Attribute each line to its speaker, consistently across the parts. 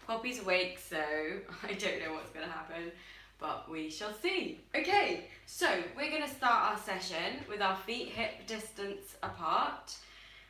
Speaker 1: Poppy's awake, so I don't know what's going to happen, but we shall see. Okay, so we're going to start our session with our feet hip distance apart.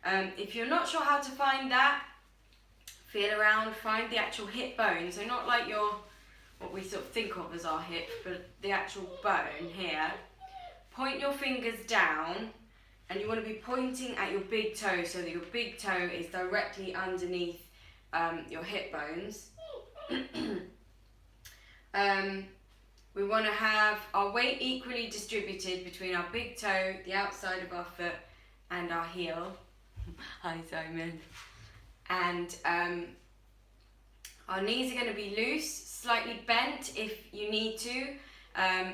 Speaker 1: If you're not sure how to find that, feel around, find the actual hip bone, so not like what we sort of think of as our hip, but the actual bone here. Point your fingers down, and you want to be pointing at your big toe so that your big toe is directly underneath your hip bones. We want to have our weight equally distributed between our big toe, the outside of our foot, and our heel. Hi, Simon. And our knees are going to be loose, slightly bent if you need to.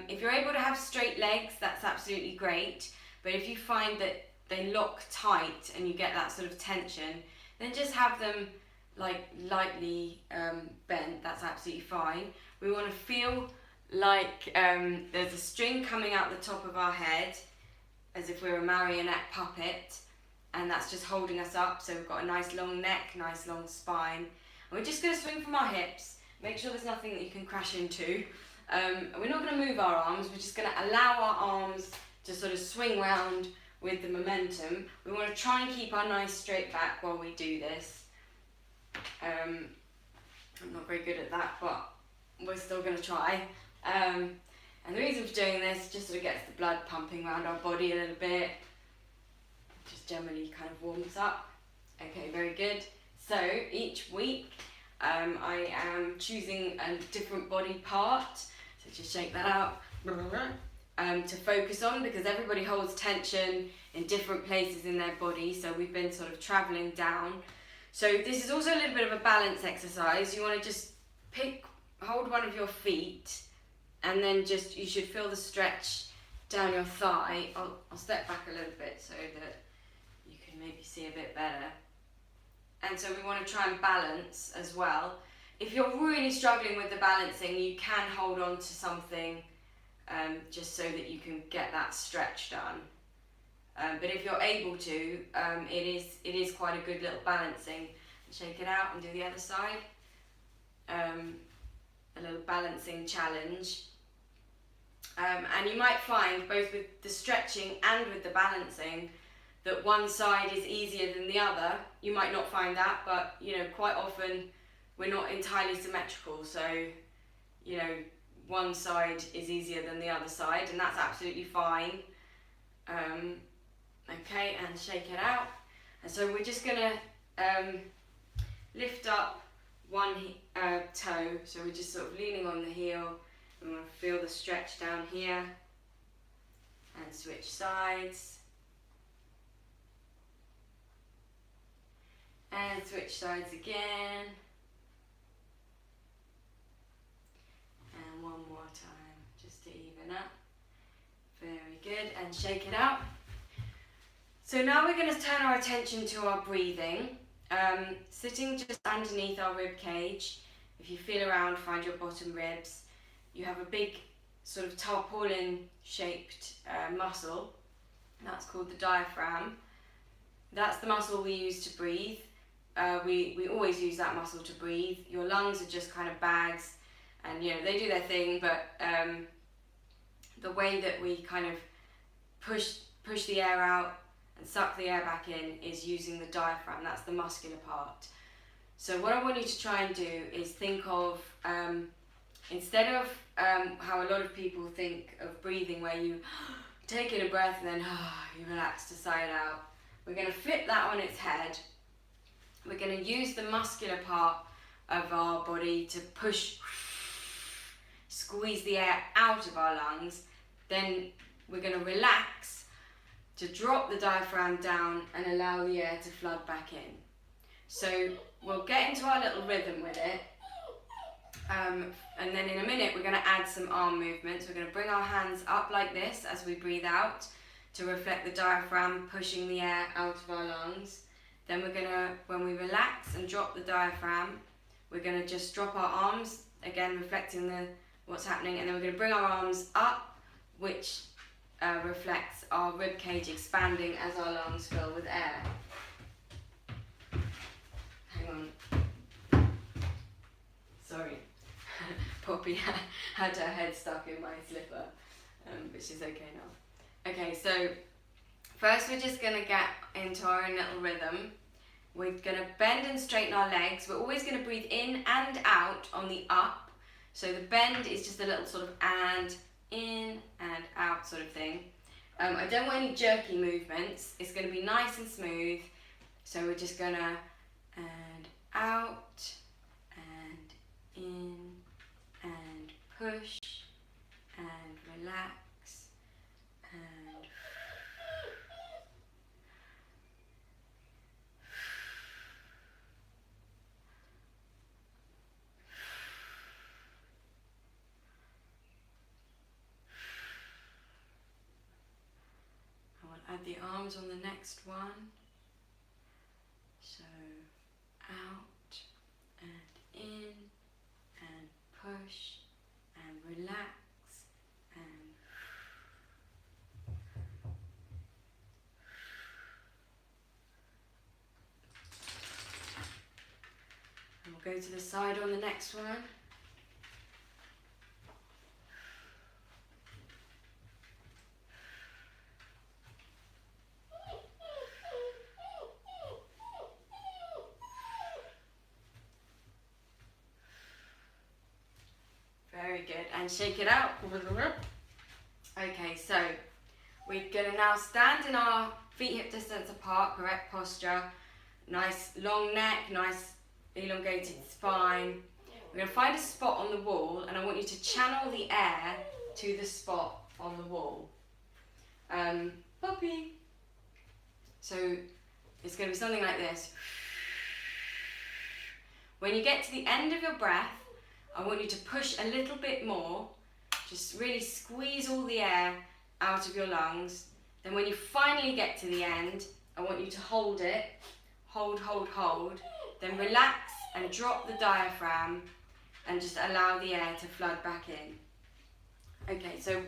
Speaker 1: If you're able to have straight legs, that's absolutely great. But if you find that they lock tight and you get that sort of tension, then just have them like lightly bent. That's absolutely fine. We want to feel like there's a string coming out the top of our head, as if we're a marionette puppet, and that's just holding us up. So we've got a nice long neck, nice long spine. And we're just going to swing from our hips. Make sure there's nothing that you can crash into. We're not going to move our arms. We're just going to allow our arms to sort of swing round with the momentum. We want to try and keep our nice straight back while we do this. I'm not very good at that, but we're still going to try. And the reason for doing this just sort of gets the blood pumping around our body a little bit. Just generally kind of warms up. Okay, very good. So each week I am choosing a different body part. So just shake that out. To focus on, because everybody holds tension in different places in their body, so we've been sort of travelling down. So this is also a little bit of a balance exercise. You want to just hold one of your feet, and then you should feel the stretch down your thigh. I'll step back a little bit so that you can maybe see a bit better. And so we want to try and balance as well. If you're really struggling with the balancing, you can hold on to something just so that you can get that stretch done. But if you're able to, it is quite a good little balancing. Shake it out and do the other side. A little balancing challenge. And you might find, both with the stretching and with the balancing, that one side is easier than the other. You might not find that, but quite often we're not entirely symmetrical, so one side is easier than the other side, and that's absolutely fine. Okay, and shake it out. And so we're just gonna lift up one toe, so we're just sort of leaning on the heel. We want to feel the stretch down here, and switch sides. And switch sides again. And one more time, just to even up. Very good, and shake it out. So now we're going to turn our attention to our breathing. Sitting just underneath our rib cage. If you feel around, find your bottom ribs. You have a big sort of tarpaulin shaped muscle. That's called the diaphragm. That's the muscle we use to breathe. We always use that muscle to breathe. Your lungs are just kind of bags, and they do their thing, but the way that we kind of push the air out and suck the air back in is using the diaphragm. That's the muscular part. So what I want you to try and do is think of, instead of how a lot of people think of breathing, where you take in a breath and then you relax to sigh it out, we're going to flip that on its head. We're going to use the muscular part of our body to squeeze the air out of our lungs. Then we're going to relax to drop the diaphragm down and allow the air to flood back in. So we'll get into our little rhythm with it. And then in a minute we're going to add some arm movements. We're going to bring our hands up like this as we breathe out to reflect the diaphragm pushing the air out of our lungs. Then we're going to, when we relax and drop the diaphragm, we're going to just drop our arms, again reflecting what's happening, and then we're going to bring our arms up, which reflects our rib cage expanding as our lungs fill with air. Hang on. Poppy had her head stuck in my slipper, but she's okay now. Okay, so first we're just going to get into our own little rhythm. We're going to bend and straighten our legs. We're always going to breathe in and out on the up. So the bend is just a little sort of and in and out sort of thing. I don't want any jerky movements. It's going to be nice and smooth. So we're just going to and out and in and push and relax and add the arms on the next one. So out and in and push and relax and we'll go to the side on the next one. Very good, and shake it out. Okay, so we're going to now stand in our feet hip distance apart, correct posture, nice long neck, nice elongated spine. We're going to find a spot on the wall, and I want you to channel the air to the spot on the wall. Poppy. So it's going to be something like this. When you get to the end of your breath, I want you to push a little bit more, just really squeeze all the air out of your lungs. Then when you finally get to the end, I want you to hold it, hold, then relax and drop the diaphragm and just allow the air to flood back in. Okay, so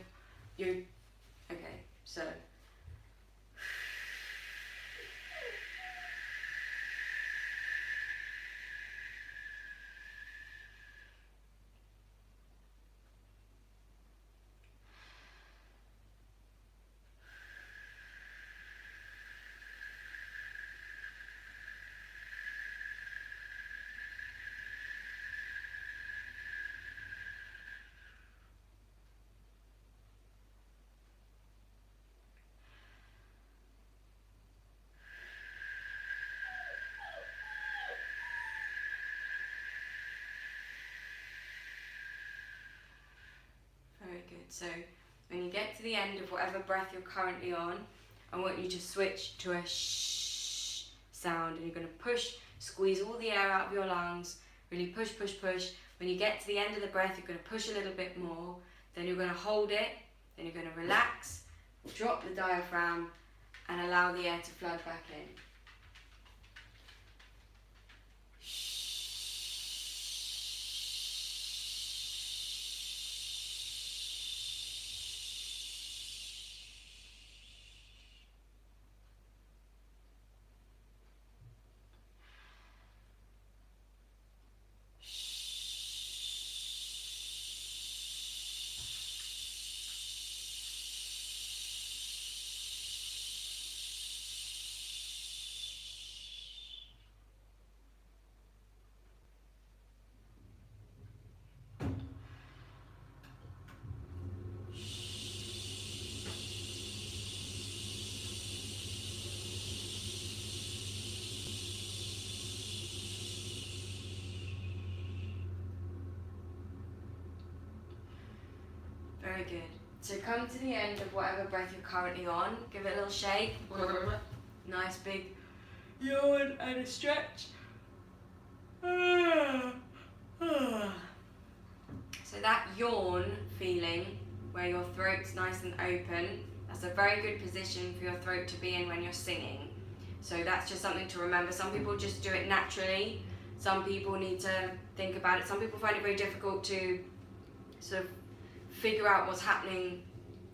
Speaker 1: very good. So when you get to the end of whatever breath you're currently on, I want you to switch to a shh sound, and you're going to push, squeeze all the air out of your lungs, really push. When you get to the end of the breath, you're going to push a little bit more, then you're going to hold it, then you're going to relax, drop the diaphragm, and allow the air to flood back in. Very good. So come to the end of whatever breath you're currently on. Give it a little shake. Nice big yawn and a stretch. So that yawn feeling, where your throat's nice and open, that's a very good position for your throat to be in when you're singing. So that's just something to remember. Some people just do it naturally. Some people need to think about it. Some people find it very difficult to sort of figure out what's happening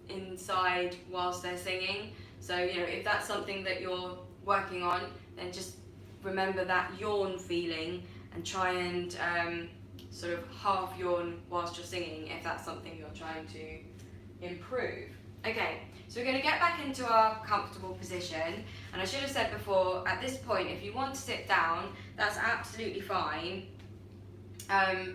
Speaker 1: inside whilst they're singing. So, if that's something that you're working on, then just remember that yawn feeling and try and sort of half yawn whilst you're singing if that's something you're trying to improve. Okay, so we're going to get back into our comfortable position, and I should have said before, at this point, if you want to sit down, that's absolutely fine.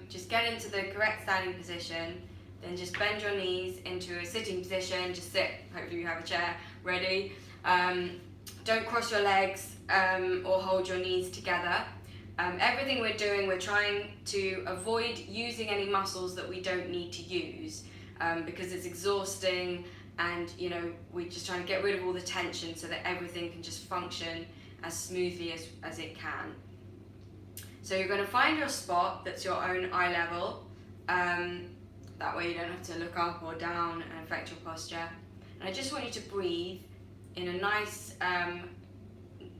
Speaker 1: Just get into the correct standing position, then just bend your knees into a sitting position, just sit, hopefully you have a chair ready. Don't cross your legs or hold your knees together. Everything we're doing, we're trying to avoid using any muscles that we don't need to use because it's exhausting, and we're just trying to get rid of all the tension so that everything can just function as smoothly as it can. So you're going to find your spot that's your own eye level. That way you don't have to look up or down and affect your posture. And I just want you to breathe in a nice,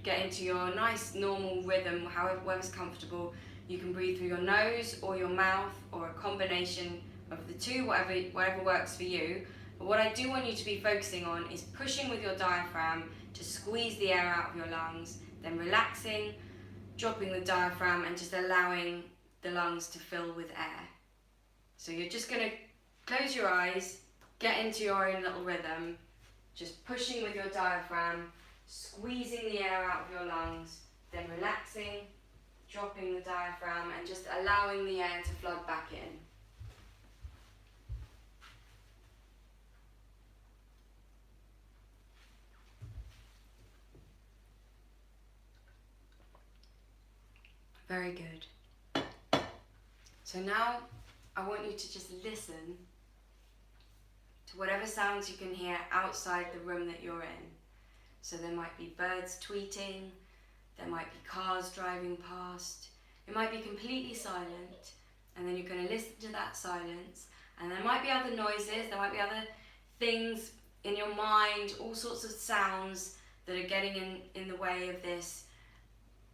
Speaker 1: get into your nice normal rhythm, however's comfortable. You can breathe through your nose or your mouth or a combination of the two, whatever works for you. But what I do want you to be focusing on is pushing with your diaphragm to squeeze the air out of your lungs, then relaxing, dropping the diaphragm and just allowing the lungs to fill with air. So you're just going to close your eyes, get into your own little rhythm, just pushing with your diaphragm, squeezing the air out of your lungs, then relaxing, dropping the diaphragm and just allowing the air to flood back in. Very good. So now I want you to just listen to whatever sounds you can hear outside the room that you're in. So there might be birds tweeting, there might be cars driving past, it might be completely silent, and then you're going to listen to that silence, and there might be other noises, there might be other things in your mind, all sorts of sounds that are getting in the way of this,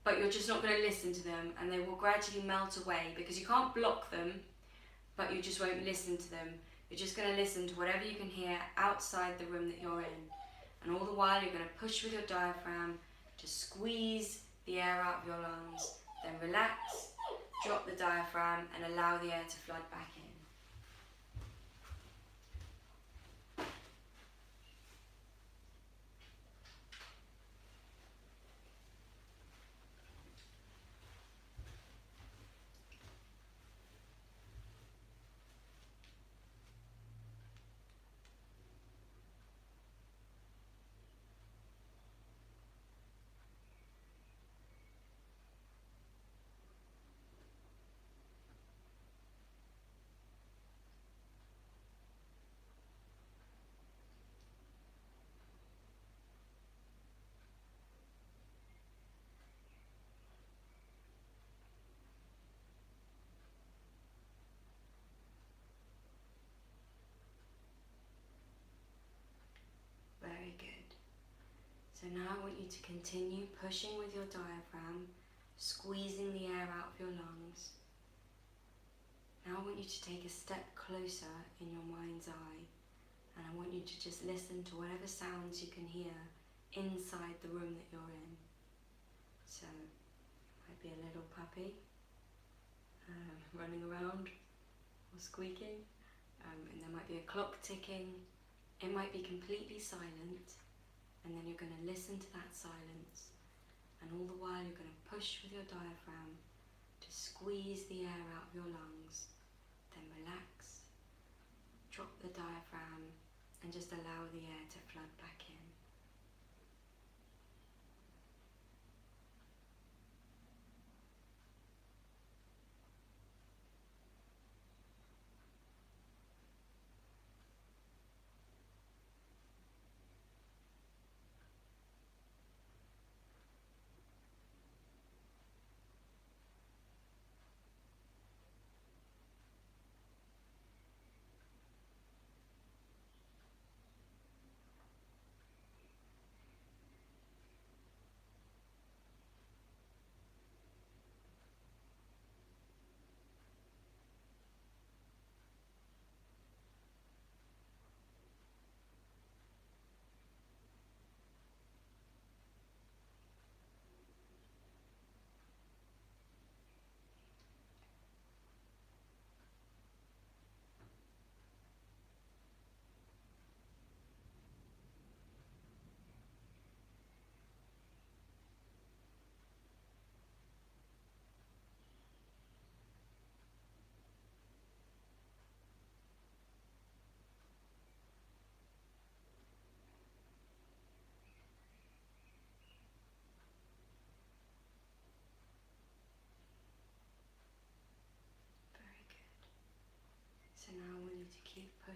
Speaker 1: but you're just not going to listen to them, and they will gradually melt away because you can't block them, but you just won't listen to them. You're just going to listen to whatever you can hear outside the room that you're in. And all the while you're going to push with your diaphragm to squeeze the air out of your lungs, then relax, drop the diaphragm and allow the air to flood back in. Very good. So now I want you to continue pushing with your diaphragm, squeezing the air out of your lungs. Now I want you to take a step closer in your mind's eye, and I want you to just listen to whatever sounds you can hear inside the room that you're in. So it might be a little puppy running around or squeaking, and there might be a clock ticking. It might be completely silent, and then you're going to listen to that silence, and all the while you're going to push with your diaphragm to squeeze the air out of your lungs, then relax, drop the diaphragm and just allow the air to flood back in.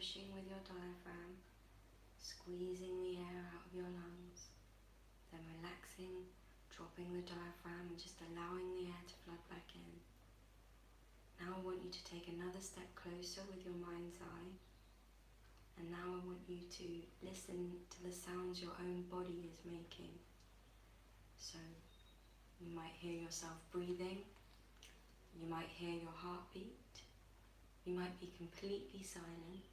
Speaker 1: pushing with your diaphragm, squeezing the air out of your lungs, then relaxing, dropping the diaphragm and just allowing the air to flood back in. Now I want you to take another step closer with your mind's eye, and now I want you to listen to the sounds your own body is making. So you might hear yourself breathing, you might hear your heartbeat, you might be completely silent.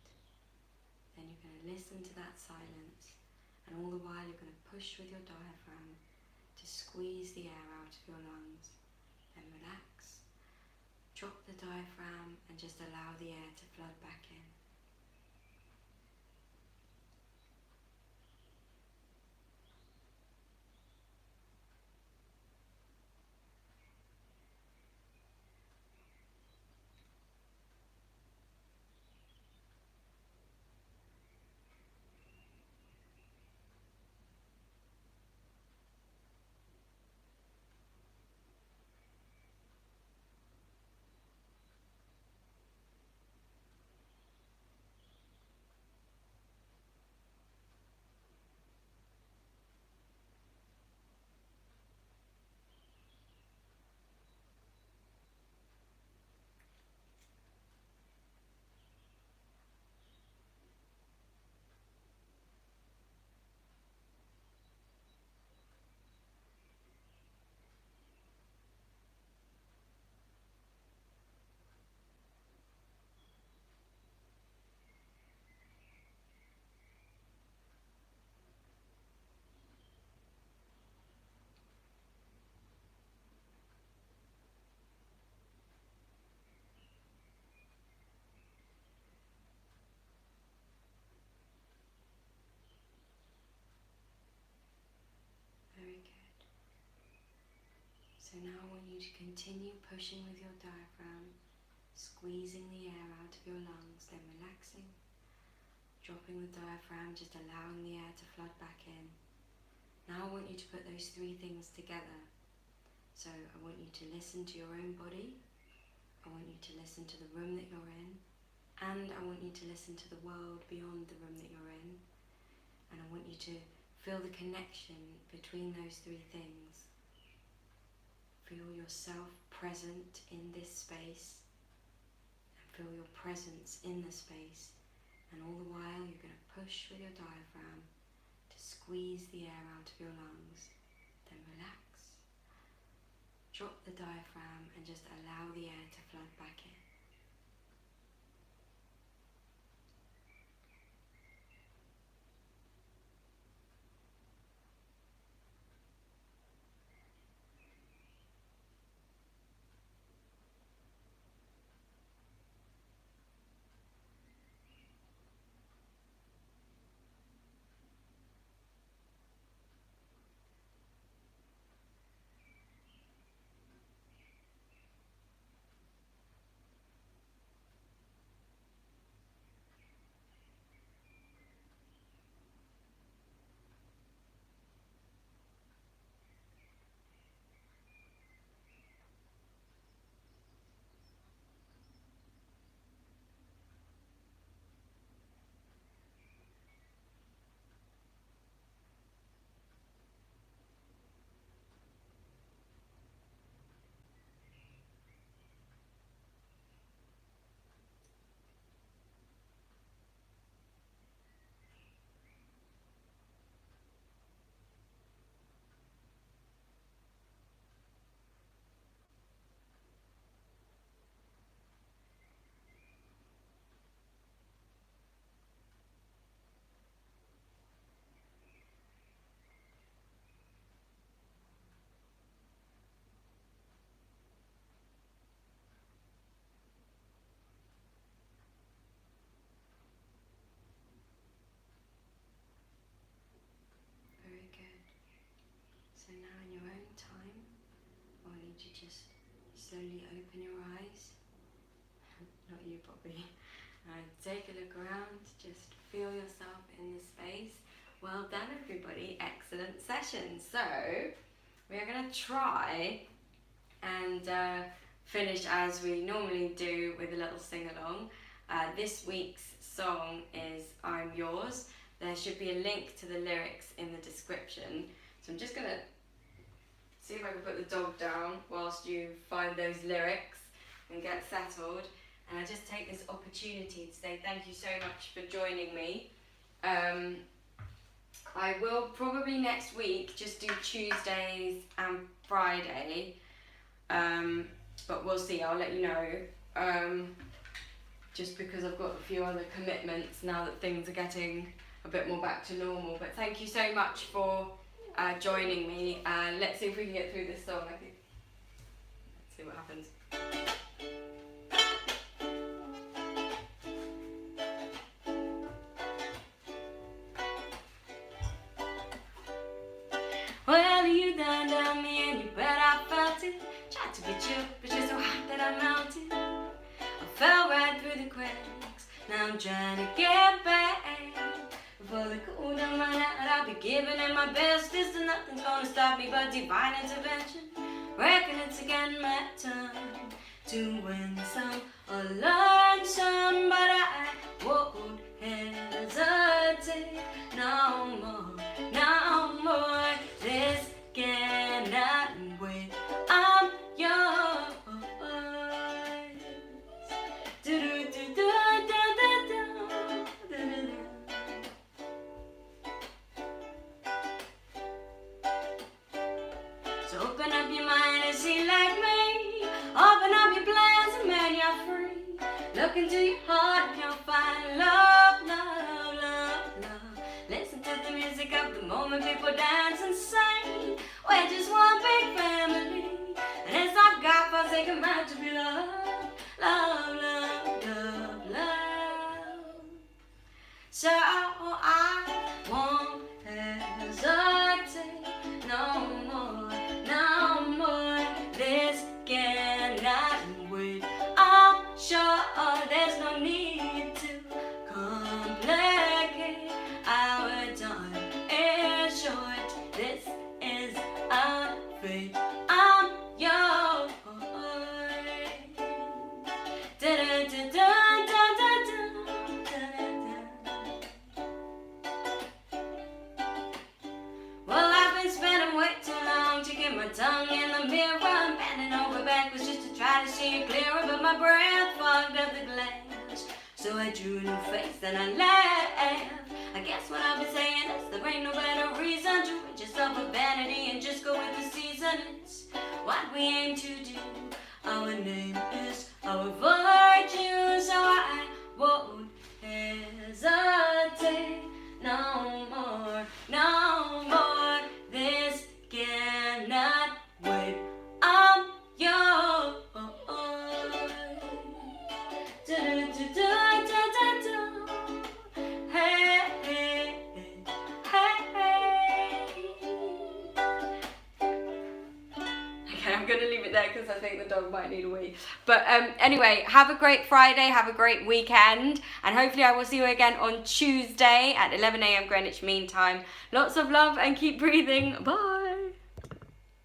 Speaker 1: Then you're going to listen to that silence, and all the while you're going to push with your diaphragm to squeeze the air out of your lungs. Then relax, drop the diaphragm and just allow the air to flood back in. Very good. So now I want you to continue pushing with your diaphragm, squeezing the air out of your lungs, then relaxing, dropping the diaphragm, just allowing the air to flood back in. Now I want you to put those three things together. So I want you to listen to your own body, I want you to listen to the room that you're in, and I want you to listen to the world beyond the room that you're in. And I want you to feel the connection between those three things. Feel yourself present in this space, and feel your presence in the space. And all the while you're going to push with your diaphragm to squeeze the air out of your lungs. Then relax. Drop the diaphragm and just allow the air to flood back in. So now in your own time, I want you to just slowly open your eyes. Not you, Bobby. Take a look around, just feel yourself in the space. Well done, everybody. Excellent session. So we're going to try and finish as we normally do with a little sing-along. This week's song is I'm Yours. There should be a link to the lyrics in the description. So I'm just going to see if I can put the dog down whilst you find those lyrics and get settled. And I just take this opportunity to say thank you so much for joining me. I will probably next week just do Tuesdays and Friday, but we'll see, I'll let you know, just because I've got a few other commitments now that things are getting a bit more back to normal. But thank you so much for joining me, and let's see if we can get through this song. I think. Let's see what happens. Well, you done me and you bet I felt it. Tried to get you, but you're so hot that I melted. I fell right through the cracks. Now I'm trying to get back. Before the cool down run out, I'll be giving it my best. This and nothing's gonna stop me but divine intervention. Reckon it's again my time to win some or learn some, but I won't hesitate no more, no more. This cannot wait. I'm yours. So open up your mind and see like me. Open up your plans and man, you're free. Look into your heart and you'll find love, love, love, love. Listen to the music of the moment, people dance and sing. We're just one big family, and it's our God-forsaken right to be loved, love, love, love, love. So I won't hesitate no more, no more. This cannot wait. I'm sure there's no need to complicate. Our time is short. This is our fate. I'm yours. Well, I've been spending way too long checking my tongue in the mirror. I'm bending over backwards just to try to see it clearer, but my breath fogged up the glass. So I drew a new face and I laughed. I guess what I've been saying is there ain't no better reason to rid yourself of vanity and just go with the season. It's what we aim to do. Our name is our virtue, so I won't hesitate no more, no more. This cannot wait. I'm yours. Hey, hey, hey. Okay, I'm gonna leave it there because I think the dog might need a wee. But anyway, have a great Friday, have a great weekend, and hopefully I will see you again on Tuesday at 11 a.m. Greenwich Mean Time. Lots of love and keep breathing. Bye.